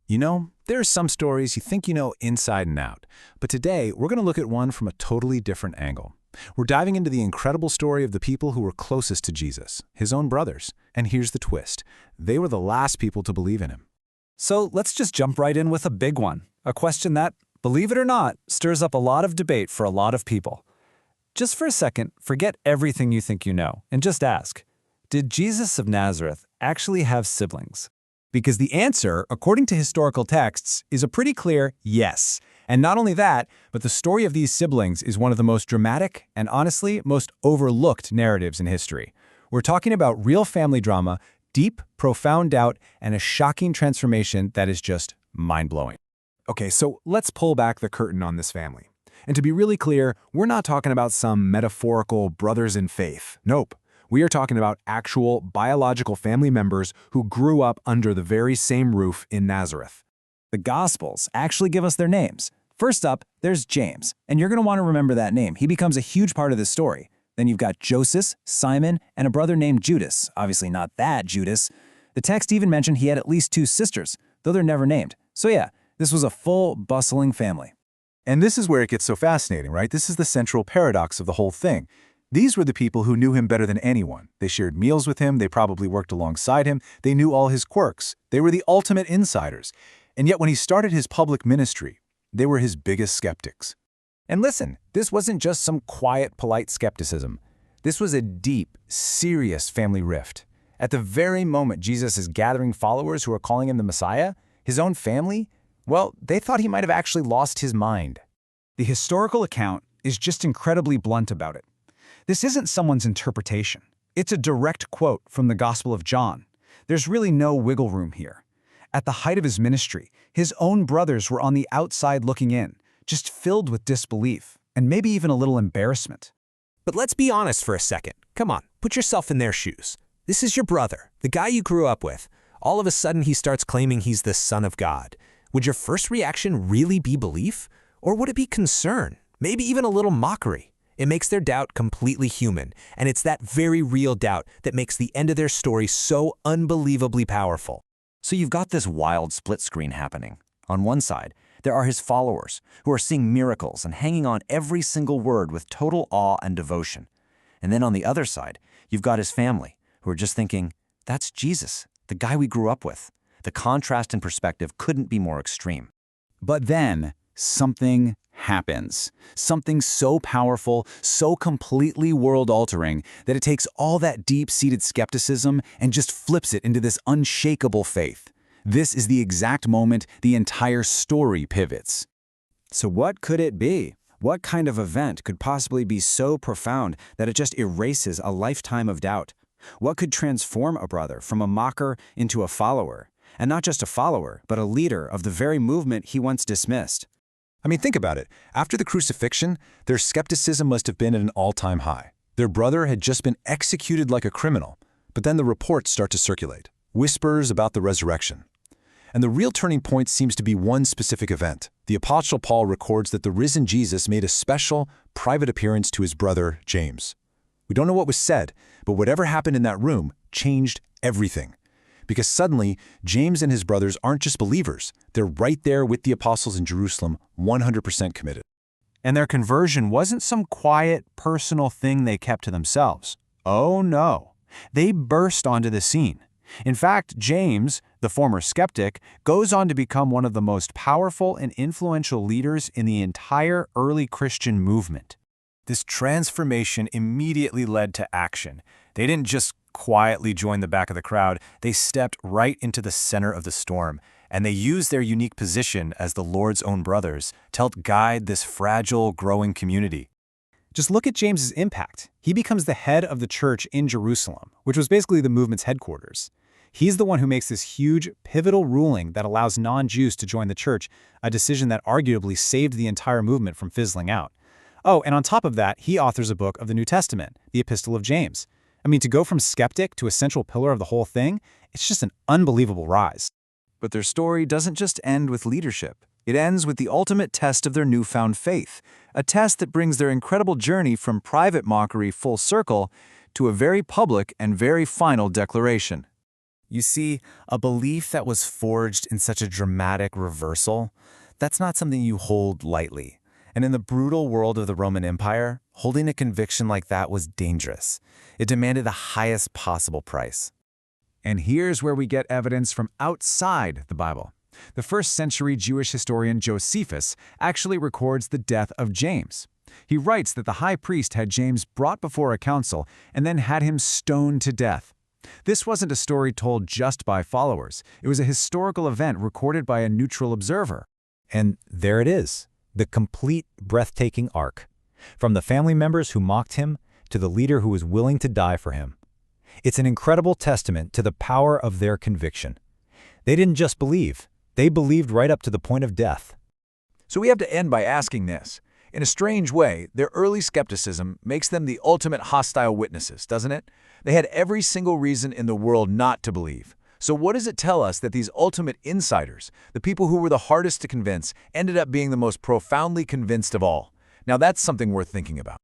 You know, there are some stories you think you know inside and out, but today we're going to look at one from a totally different angle. We're diving into the incredible story of the people who were closest to Jesus, his own brothers. And here's the twist. They were the last people to believe in him. So let's just jump right in with a big one, a question that, believe it or not, stirs up a lot of debate for a lot of people. Just for a second, forget everything you think you know, and just ask, did Jesus of Nazareth actually have siblings? Because the answer, according to historical texts, is a pretty clear yes. And not only that, but the story of these siblings is one of the most dramatic and honestly most overlooked narratives in history. We're talking about real family drama, deep, profound doubt, and a shocking transformation that is just mind-blowing. Okay, so let's pull back the curtain on this family. And to be really clear, we're not talking about some metaphorical brothers in faith. Nope. We are talking about actual biological family members who grew up under the very same roof in Nazareth. The Gospels actually give us their names. First up, there's James, and you're going to want to remember that name. He becomes a huge part of this story. Then you've got Joseph, Simon, and a brother named Judas. Obviously not that Judas. The text even mentioned he had at least 2 sisters, though they're never named. So yeah, this was a full, bustling family. And this is where it gets so fascinating, right? This is the central paradox of the whole thing. These were the people who knew him better than anyone. They shared meals with him, they probably worked alongside him, they knew all his quirks. They were the ultimate insiders. And yet when he started his public ministry, they were his biggest skeptics. And listen, this wasn't just some quiet, polite skepticism. This was a deep, serious family rift. At the very moment Jesus is gathering followers who are calling him the Messiah, his own family, well, they thought he might have actually lost his mind. The historical account is just incredibly blunt about it. This isn't someone's interpretation. It's a direct quote from the Gospel of John. There's really no wiggle room here. At the height of his ministry, his own brothers were on the outside looking in, just filled with disbelief, and maybe even a little embarrassment. But let's be honest for a second. Come on, put yourself in their shoes. This is your brother, the guy you grew up with. All of a sudden he starts claiming he's the Son of God. Would your first reaction really be belief? Or would it be concern? Maybe even a little mockery? It makes their doubt completely human, and it's that very real doubt that makes the end of their story so unbelievably powerful. So you've got this wild split screen happening. On one side, there are his followers, who are seeing miracles and hanging on every single word with total awe and devotion. And then on the other side, you've got his family, who are just thinking, that's Jesus, the guy we grew up with. The contrast in perspective couldn't be more extreme. But then, something happens. Something so powerful, so completely world-altering, that it takes all that deep-seated skepticism and just flips it into this unshakable faith. This is the exact moment the entire story pivots. So what could it be? What kind of event could possibly be so profound that it just erases a lifetime of doubt? What could transform a brother from a mocker into a follower? And not just a follower, but a leader of the very movement he once dismissed. I mean, think about it. After the crucifixion, their skepticism must have been at an all-time high. Their brother had just been executed like a criminal. But then the reports start to circulate, whispers about the resurrection. And the real turning point seems to be one specific event. The Apostle Paul records that the risen Jesus made a special, private appearance to his brother, James. We don't know what was said, but whatever happened in that room changed everything. Because suddenly, James and his brothers aren't just believers. They're right there with the apostles in Jerusalem, 100% committed. And their conversion wasn't some quiet, personal thing they kept to themselves. Oh no, they burst onto the scene. In fact, James, the former skeptic, goes on to become one of the most powerful and influential leaders in the entire early Christian movement. This transformation immediately led to action. They didn't just quietly join the back of the crowd, they stepped right into the center of the storm, and they used their unique position as the Lord's own brothers to help guide this fragile, growing community. Just look at James's impact. He becomes the head of the church in Jerusalem, which was basically the movement's headquarters. He's the one who makes this huge, pivotal ruling that allows non-Jews to join the church, a decision that arguably saved the entire movement from fizzling out. Oh, and on top of that, he authors a book of the New Testament, the Epistle of James. I mean, to go from skeptic to a central pillar of the whole thing, it's just an unbelievable rise. But their story doesn't just end with leadership. It ends with the ultimate test of their newfound faith, a test that brings their incredible journey from private mockery full circle to a very public and very final declaration. You see, a belief that was forged in such a dramatic reversal, that's not something you hold lightly. And in the brutal world of the Roman Empire, holding a conviction like that was dangerous. It demanded the highest possible price. And here's where we get evidence from outside the Bible. The first-century Jewish historian Josephus actually records the death of James. He writes that the high priest had James brought before a council and then had him stoned to death. This wasn't a story told just by followers. It was a historical event recorded by a neutral observer. And there it is, the complete, breathtaking arc. From the family members who mocked him to the leader who was willing to die for him. It's an incredible testament to the power of their conviction. They didn't just believe, they believed right up to the point of death. So we have to end by asking this. In a strange way, their early skepticism makes them the ultimate hostile witnesses, doesn't it? They had every single reason in the world not to believe. So what does it tell us that these ultimate insiders, the people who were the hardest to convince, ended up being the most profoundly convinced of all? Now that's something worth thinking about.